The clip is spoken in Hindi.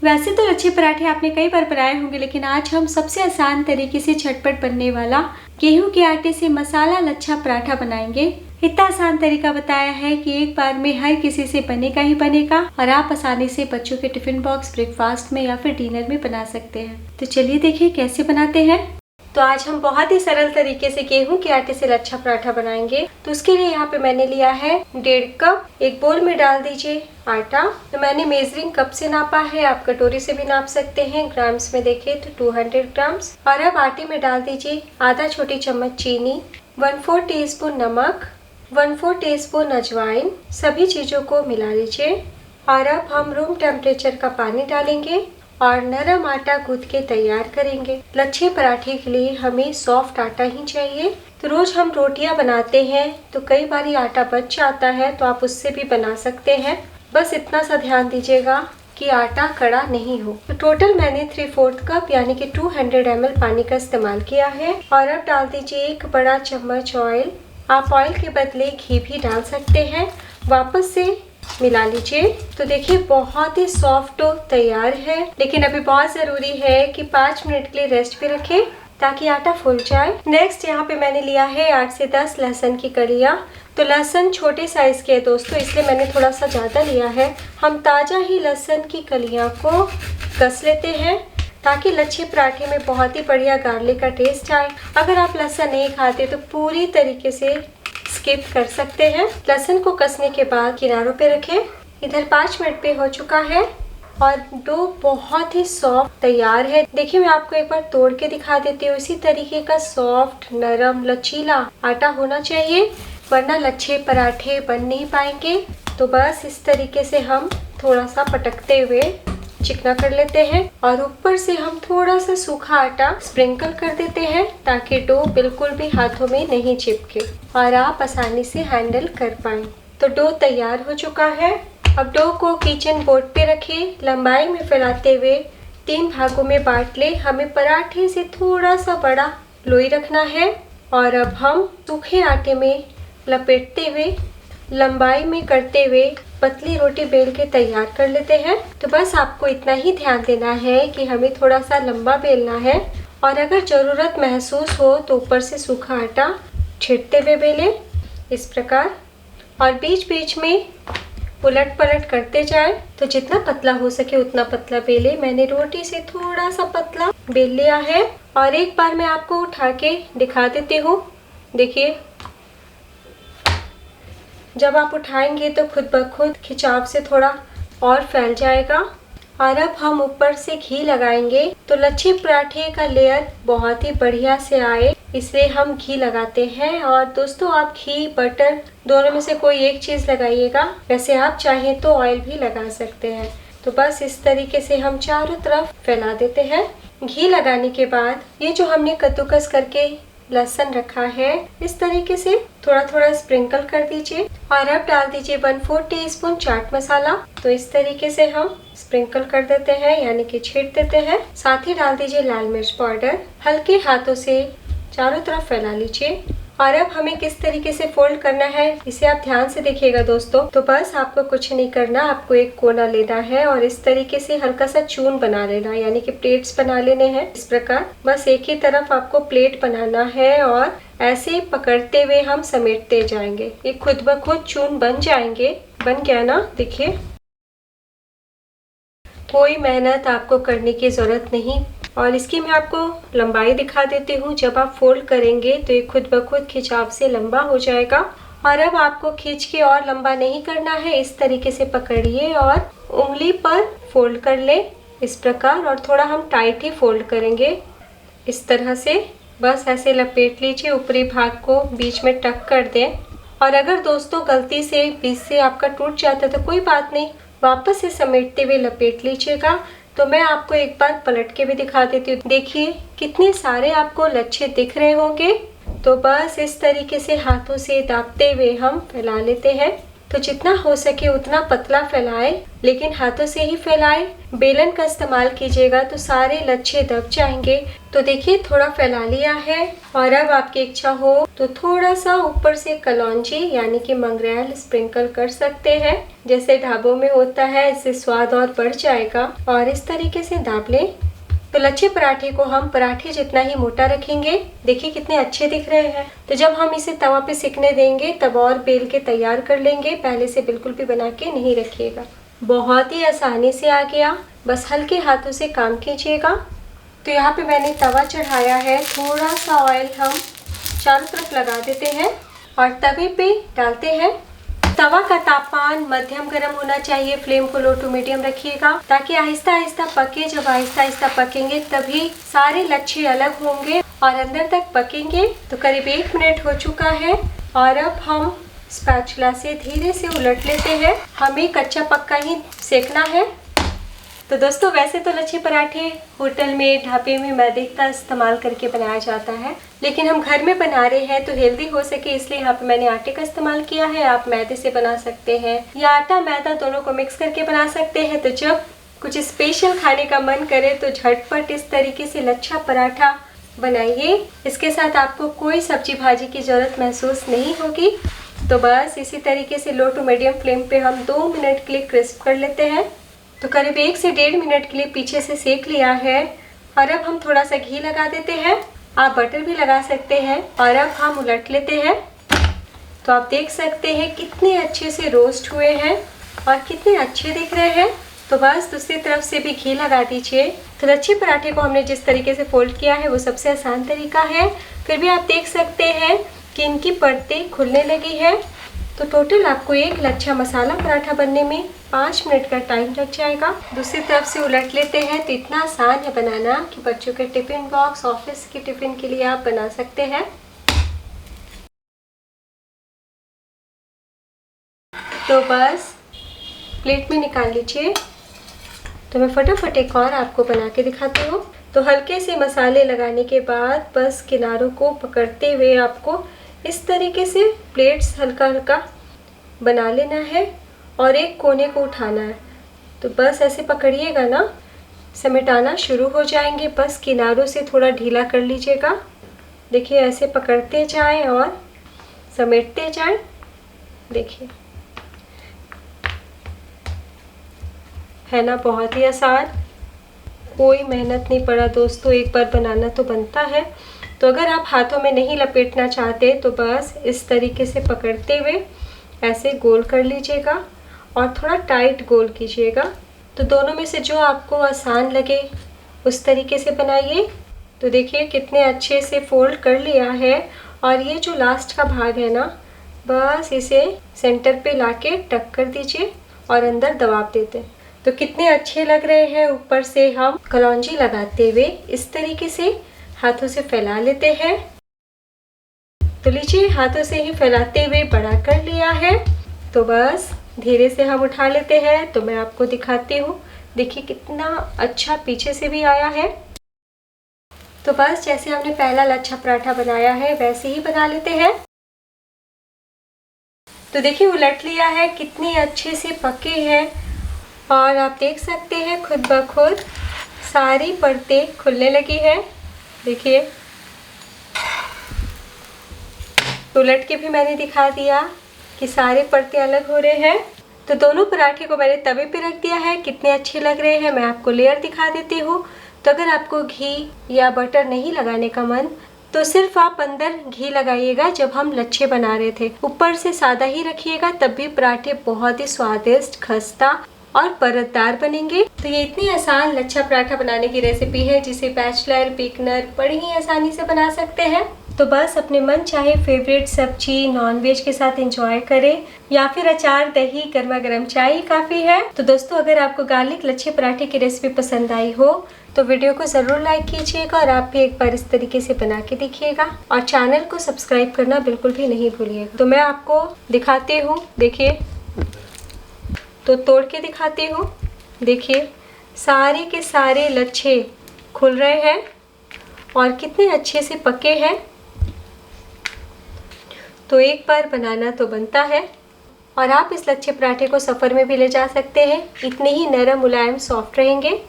वैसे तो लच्छे पराठे आपने कई बार बनाए होंगे, लेकिन आज हम सबसे आसान तरीके से झटपट बनने वाला गेहूं के आटे से मसाला लच्छा पराठा बनाएंगे। इतना आसान तरीका बताया है कि एक बार में हर किसी से बनेगा ही बनेगा और आप आसानी से बच्चों के टिफिन बॉक्स, ब्रेकफास्ट में या फिर डिनर में बना सकते हैं। तो चलिए देखिए कैसे बनाते हैं। तो आज हम बहुत ही सरल तरीके से गेहूं के आटे से लच्छा पराठा बनाएंगे। तो उसके लिए यहाँ पे मैंने लिया है 1.5 कप। एक बोल में डाल दीजिए आटा। तो मैंने मेजरिंग कप से नापा है, आप कटोरी से भी नाप सकते हैं। ग्राम्स में देखें तो 200 ग्राम्स। और अब आटे में डाल दीजिए आधा छोटी चम्मच चीनी, 1/4 टीस्पून नमक, 1/4 टीस्पून अजवाइन। सभी चीजों को मिला लीजिए। और अब हम रूम टेम्परेचर का पानी डालेंगे और नरम आटा गूंथ के तैयार करेंगे। लच्छे पराठे के लिए हमें सॉफ्ट आटा ही चाहिए। तो रोज हम रोटियां बनाते हैं तो कई बार आटा बच जाता है, तो आप उससे भी बना सकते हैं। बस इतना सा ध्यान दीजिएगा कि आटा कड़ा नहीं हो। तो टोटल मैंने 3/4 कप यानी कि 200 ml पानी का इस्तेमाल किया है। और अब डाल दीजिए 1 बड़ा चम्मच ऑयल। आप ऑयल के बदले घी भी डाल सकते हैं। वापस से मिला लीजिए। तो देखिए बहुत ही सॉफ्ट तैयार है, लेकिन अभी बहुत जरूरी है कि 5 मिनट के लिए रेस्ट पे रखें ताकि आटा फूल जाए। नेक्स्ट यहाँ पे मैंने लिया है 8 से 10 लहसुन की कलियां। तो लहसुन छोटे साइज के है दोस्तों, इसलिए मैंने थोड़ा सा ज्यादा लिया है। हम ताजा ही लहसुन की कलियां को कस लेते हैं ताकि लच्छे पराठे में बहुत ही बढ़िया गार्लिक का टेस्ट आए। अगर आप लहसुन नहीं खाते तो पूरी तरीके से स्किप कर सकते हैं। लहसुन को कसने के बाद किनारों पे रखें। इधर 5 मिनट पे हो चुका है और डो बहुत ही सॉफ्ट तैयार है। देखिए मैं आपको एक बार तोड़ के दिखा देती हूँ। इसी तरीके का सॉफ्ट, नरम, लचीला आटा होना चाहिए, वरना लच्छे पराठे बन नहीं पाएंगे। तो बस इस तरीके से हम थोड़ा सा पटकते हुए चिकना कर लेते हैं और ऊपर से हम थोड़ा सा सूखा आटा स्प्रिंकल कर देते हैं ताकि डो बिल्कुल भी हाथों में नहीं चिपके और आप आसानी से हैंडल कर पाएं। तो डो तैयार हो चुका है। अब डो को किचन बोर्ड पे रखें। लंबाई में फैलाते हुए 3 भागों में बांट ले। हमें पराठे से थोड़ा सा बड़ा लोई रखना है और अब हम सूखे आटे में लपेटते हुए लंबाई में करते हुए पतली रोटी बेल के तैयार कर लेते हैं। तो बस आपको इतना ही ध्यान देना है कि हमें थोड़ा सा लंबा बेलना है और अगर ज़रूरत महसूस हो तो ऊपर से सूखा आटा छिड़कते हुए बेलें इस प्रकार, और बीच बीच में उलट पलट करते जाएं। तो जितना पतला हो सके उतना पतला बेले। मैंने रोटी से थोड़ा सा पतला बेल लिया है और एक बार मैं आपको उठा के दिखा देती हूँ। देखिए जब आप उठाएंगे तो खुद ब खुद खिंचाव से थोड़ा और फैल जाएगा। और अब हम ऊपर से घी लगाएंगे तो लच्छे पराठे का लेयर बहुत ही बढ़िया से आए, इसलिए हम घी लगाते हैं। और दोस्तों आप घी, बटर दोनों में से कोई एक चीज़ लगाइएगा। वैसे आप चाहें तो ऑयल भी लगा सकते हैं। तो बस इस तरीके से हम चारों तरफ फैला देते हैं। घी लगाने के बाद ये जो हमने कद्दूकस करके लहसुन रखा है इस तरीके से थोड़ा थोड़ा स्प्रिंकल कर दीजिए। और अब डाल दीजिए 1/4 टीस्पून चाट मसाला। तो इस तरीके से हम स्प्रिंकल कर देते हैं, यानी कि छींट देते हैं। साथ ही डाल दीजिए लाल मिर्च पाउडर। हल्के हाथों से चारों तरफ फैला लीजिए। और अब हमें किस तरीके से फोल्ड करना है इसे आप ध्यान से देखिएगा दोस्तों। तो बस आपको कुछ नहीं करना, आपको एक कोना लेना है और इस तरीके से हल्का सा चून बना लेना, यानी कि प्लेट्स बना लेने हैं इस प्रकार। बस एक ही तरफ आपको प्लेट बनाना है और ऐसे पकड़ते हुए हम समेटते जाएंगे। ये खुद ब खुद चून बन जाएंगे। बन गया ना, देखिए कोई मेहनत आपको करने की जरूरत नहीं। और इसकी मैं आपको लंबाई दिखा देती हूँ। जब आप फोल्ड करेंगे तो ये खुद ब खुद खिंचाव से लंबा हो जाएगा। और अब आपको खींच के और लंबा नहीं करना है, इस तरीके से पकड़िए और उंगली पर फोल्ड कर ले इस प्रकार। और थोड़ा हम टाइट ही फोल्ड करेंगे इस तरह से। बस ऐसे लपेट लीजिए, ऊपरी भाग को बीच में टक कर दें। और अगर दोस्तों गलती से बीच से आपका टूट जाता है तो कोई बात नहीं, वापस से समेटते हुए लपेट लीजिएगा। तो मैं आपको एक बार पलट के भी दिखा देती हूँ। देखिए कितने सारे आपको लच्छे दिख रहे होंगे। तो बस इस तरीके से हाथों से दाबते हुए हम फैला लेते हैं। तो तो जितना हो सके उतना पतला फैलाएं, लेकिन हाथों से ही फैलाएं। बेलन का इस्तेमाल कीजिएगा तो सारे लच्छे दब जाएंगे। तो देखिए थोड़ा फैला लिया है और अब आपकी इच्छा हो तो थोड़ा सा ऊपर से कलौंजी यानी कि मंगरेल स्प्रिंकल कर सकते हैं, जैसे ढाबों में होता है। इससे स्वाद और बढ़ जाएगा। और इस तरीके से दाब लें। तो लच्छे पराठे को हम पराठे जितना ही मोटा रखेंगे। देखिए कितने अच्छे दिख रहे हैं। तो जब हम इसे तवा पे सिकने देंगे तब और बेल के तैयार कर लेंगे, पहले से बिल्कुल भी बना के नहीं रखिएगा। बहुत ही आसानी से आ गया, बस हल्के हाथों से काम कीजिएगा। तो यहाँ पे मैंने तवा चढ़ाया है, थोड़ा सा ऑयल हम चारों तरफ लगा देते हैं और तवे पे डालते हैं। तवा का तापमान मध्यम गर्म होना चाहिए। फ्लेम को लो टू मीडियम रखिएगा ताकि आहिस्ता आहिस्ता पके। जब आहिस्ता आहिस्ता पकेंगे तभी सारे लच्छे अलग होंगे और अंदर तक पकेंगे। तो करीब 1 मिनट हो चुका है और अब हम स्पैचुला से धीरे से उलट लेते हैं। हमें कच्चा पक्का ही सेकना है। तो दोस्तों वैसे तो लच्छे पराठे होटल में, ढाबे में मैदे का इस्तेमाल करके बनाया जाता है, लेकिन हम घर में बना रहे हैं तो हेल्दी हो सके इसलिए यहाँ पे मैंने आटे का इस्तेमाल किया है। आप मैदे से बना सकते हैं या आटा मैदा दोनों को मिक्स करके बना सकते हैं। तो जब कुछ स्पेशल खाने का मन करे तो झटपट इस तरीके से लच्छा पराठा बनाइए। इसके साथ आपको कोई सब्जी भाजी की जरूरत महसूस नहीं होगी। तो बस इसी तरीके से लो टू मीडियम फ्लेम पे हम 2 मिनट के लिए क्रिस्प कर लेते हैं। तो करीब 1 से 1.5 मिनट के लिए पीछे से सेक लिया है और अब हम थोड़ा सा घी लगा देते हैं। आप बटर भी लगा सकते हैं और अब हम उलट लेते हैं। तो आप देख सकते हैं कितने अच्छे से रोस्ट हुए हैं और कितने अच्छे दिख रहे हैं। तो बस दूसरी तरफ से भी घी लगा दीजिए। तो लच्छे पराठे को हमने जिस तरीके से फोल्ड किया है वो सबसे आसान तरीका है। फिर भी आप देख सकते हैं कि इनकी परतें खुलने लगी है। तो टोटल आपको एक लच्छा मसाला पराठा बनने में 5 मिनट का टाइम लग जाएगा। दूसरी तरफ से उलट लेते हैं। तो इतना आसान है बनाना कि बच्चों के टिफिन बॉक्स, ऑफिस के टिफिन के लिए आप बना सकते हैं। तो बस प्लेट में निकाल लीजिए। तो मैं फटाफट एक और आपको बना के दिखाती हूँ। तो हल्के से मसाले लगाने के बाद बस किनारों को पकड़ते हुए आपको इस तरीके से प्लेट्स हल्का हल्का बना लेना है और एक कोने को उठाना है। तो बस ऐसे पकड़िएगा ना, समेटाना शुरू हो जाएंगे। बस किनारों से थोड़ा ढीला कर लीजिएगा। देखिए ऐसे पकड़ते जाएं और समेटते जाएं। देखिए है ना बहुत ही आसान, कोई मेहनत नहीं पड़ा दोस्तों। एक बार बनाना तो बनता है। तो अगर आप हाथों में नहीं लपेटना चाहते तो बस इस तरीके से पकड़ते हुए ऐसे गोल कर लीजिएगा और थोड़ा टाइट गोल कीजिएगा। तो दोनों में से जो आपको आसान लगे उस तरीके से बनाइए। तो देखिए कितने अच्छे से फोल्ड कर लिया है और ये जो लास्ट का भाग है ना, बस इसे सेंटर पे लाके टक कर दीजिए और अंदर दबाव देते हैं। तो कितने अच्छे लग रहे हैं। ऊपर से हम कलौंजी लगाते हुए इस तरीके से हाथों से फैला लेते हैं। तो लीजिए हाथों से ही फैलाते हुए बड़ा कर लिया है। तो बस धीरे से हम उठा लेते हैं। तो मैं आपको दिखाती हूँ। देखिए कितना अच्छा पीछे से भी आया है। तो बस जैसे हमने पहला लच्छा पराठा बनाया है वैसे ही बना लेते हैं। तो देखिए उलट लिया है, कितनी अच्छे से पके हैं और आप देख सकते हैं खुद ब खुद सारी परतें खुलने लगी है। देखिए उलट के भी मैंने दिखा दिया कि सारे परतें अलग हो रहे हैं। तो दोनों पराठे को मैंने तवे पे रख दिया है। कितने अच्छे लग रहे हैं। मैं आपको लेयर दिखा देती हूँ। तो अगर आपको घी या बटर नहीं लगाने का मन तो सिर्फ आप अंदर घी लगाइएगा। जब हम लच्छे बना रहे थे ऊपर से सादा ही रखिएगा, तब भी पराठे बहुत ही स्वादिष्ट, खस्ता और परतदार बनेंगे। तो ये इतनी आसान लच्छा पराठा बनाने की रेसिपी है जिसे बैचलर, बिगनर बड़ी ही आसानी से बना सकते हैं। तो बस अपने मन चाहे फेवरेट सब्जी नॉनवेज के साथ एंजॉय करें या फिर अचार, दही, गर्मा गर्म चाय काफ़ी है। तो दोस्तों अगर आपको गार्लिक लच्छे पराठे की रेसिपी पसंद आई हो तो वीडियो को ज़रूर लाइक कीजिएगा और आप भी एक बार इस तरीके से बना के देखिएगा और चैनल को सब्सक्राइब करना बिल्कुल भी नहीं भूलिएगा। तो मैं आपको दिखाती हूँ। देखिए तो तोड़ के दिखाती हूँ। देखिए सारे के सारे लच्छे खुल रहे हैं और कितने अच्छे से पके हैं। तो एक बार बनाना तो बनता है। और आप इस लच्छे पराठे को सफ़र में भी ले जा सकते हैं। इतने ही नरम, मुलायम, सॉफ्ट रहेंगे।